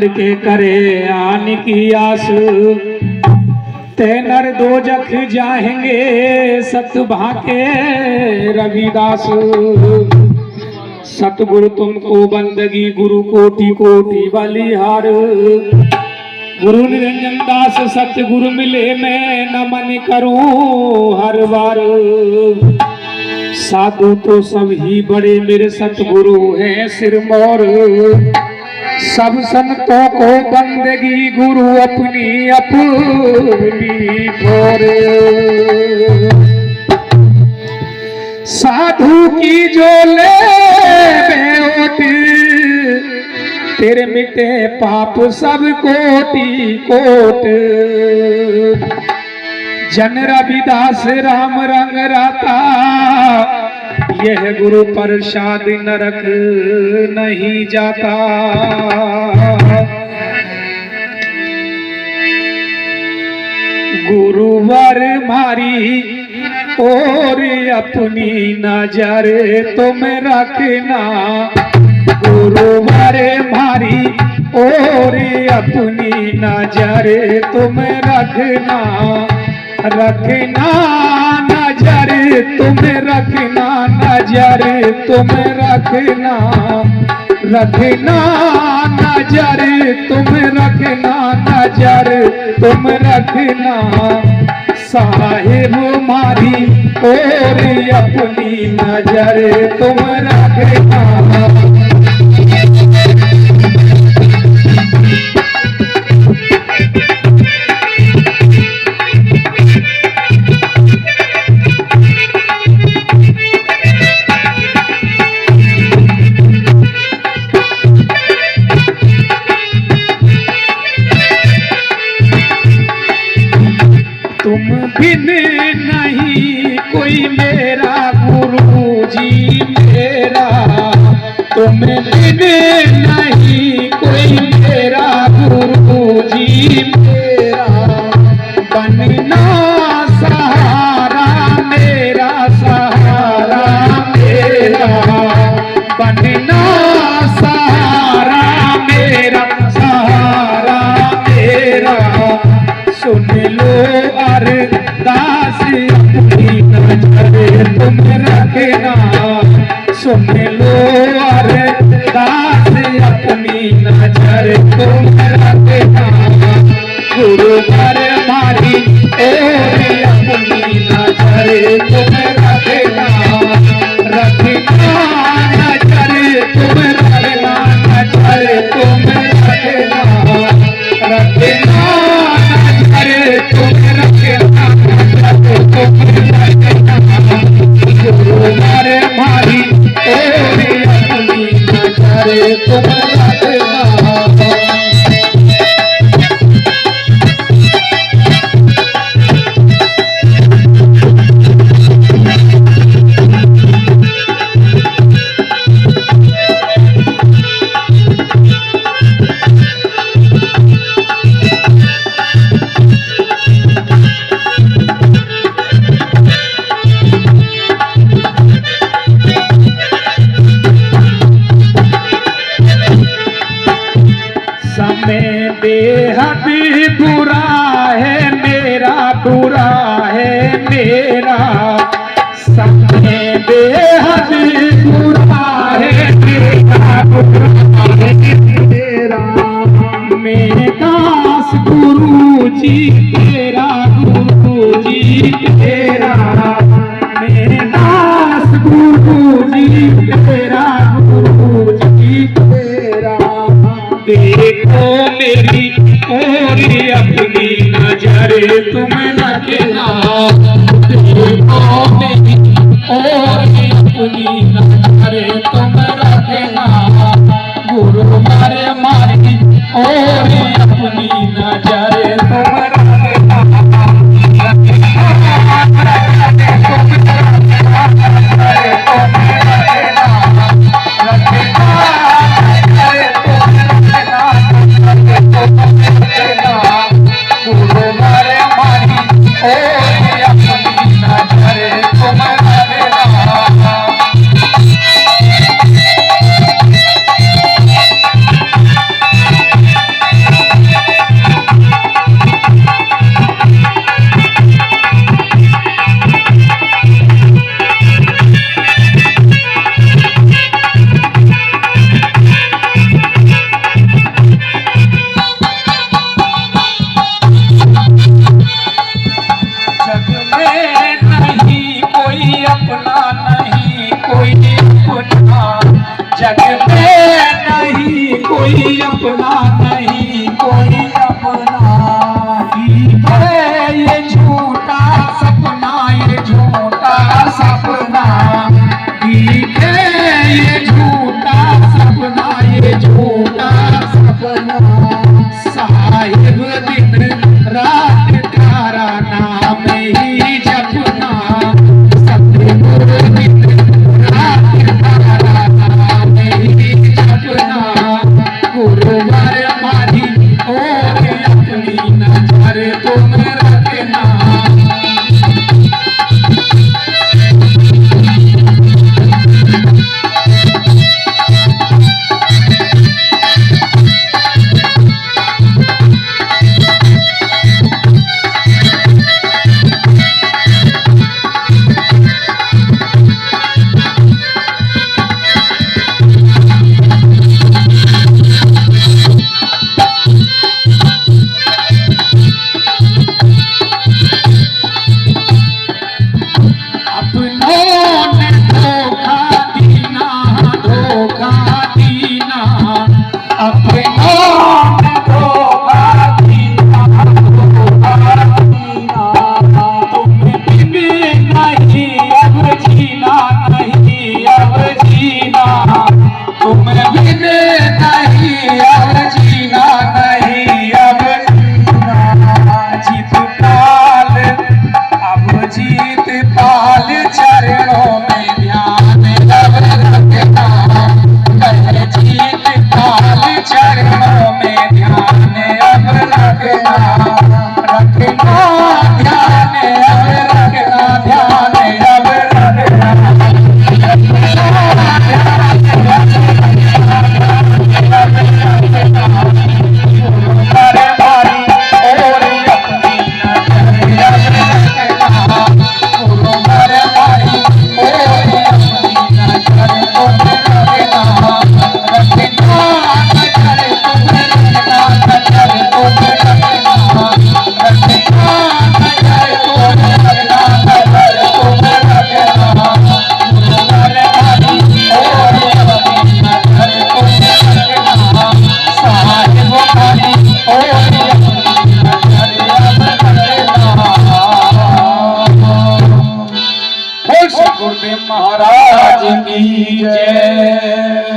के करे आन की आस, ते नर दो जख जाएंगे सत भाके रविदास। सतगुरु तुमको बंदगी गुरु कोटि कोटि बलिहार। गुरु निरंजन दास सतगुरु मिले मैं नमन करूं हर बार। साधु तो सब ही बड़े मेरे सतगुरु हैं सिरमौर। सब संतों को बंदगी गुरु अपनी अपनी ठोर। साधु की जो ले बेओट, तेरे मिटे पाप सब कोटि कोट। जन रविदास राम रंग राता, यह गुरु प्रसाद नरक नहीं जाता। गुरुवर मारी और अपनी नजर तुम रखना। गुरुवर मारी और अपनी नजर तुम रखना। रखना नजर तुम रखना, नजर तुम रखना। रखना नजर तुम रखना, नजर तुम रखना। साहिब मारी और अपनी नजर तुम रखना। तुम बिन नहीं कोई मेरा गुरुजी मेरा। तुम बिन नहीं कोई मेरा गुरुजी मेरा। बनना सहारा मेरा, सहारा मेरा। बनना सहारा मेरा, सहारा मेरा। सुन लो अरदास अपनी नजर तुम रखना। सुन लो अरदास अपनी नजर तुम रखना। गुरुवर मारी और अपनी नजर तुम रखना। रखना नजर तुम रखना, नजर तुम रखना। रखना नजर तुम रखना, तुम रखना। गुरुवर मारी और अपनी नजर तुम रखना। समय बेहद बुरा है मेरा, बुरा है मेरा। समय बेहद बुरा है मेरा, बुरा है मेरा। मेरे दास गुरु जी तेरा, गुरु जी तेरा। मेरे दास गुरु जी तेरा, गुरु जी तेरा। देखो मेरी और अपनी नजर तुम रखना। देखो मेरी और अपनी नजर तुम रखना। गुरुवर मारी और अपनी नजर तुम रखना। नहीं कोई अपना नहीं कोई अपना ही है ये झूठा सपना ये झूठा सपना ठीक है ये झूठा सपना ये झूठा सपना साहिब दिन रात तारा नाम ही जपना सतगुरु दिन रात तारा नाम ही जपना गुरुवार हमारी और अपनी नजर तुम रखना गुरुदेव महाराज की जय।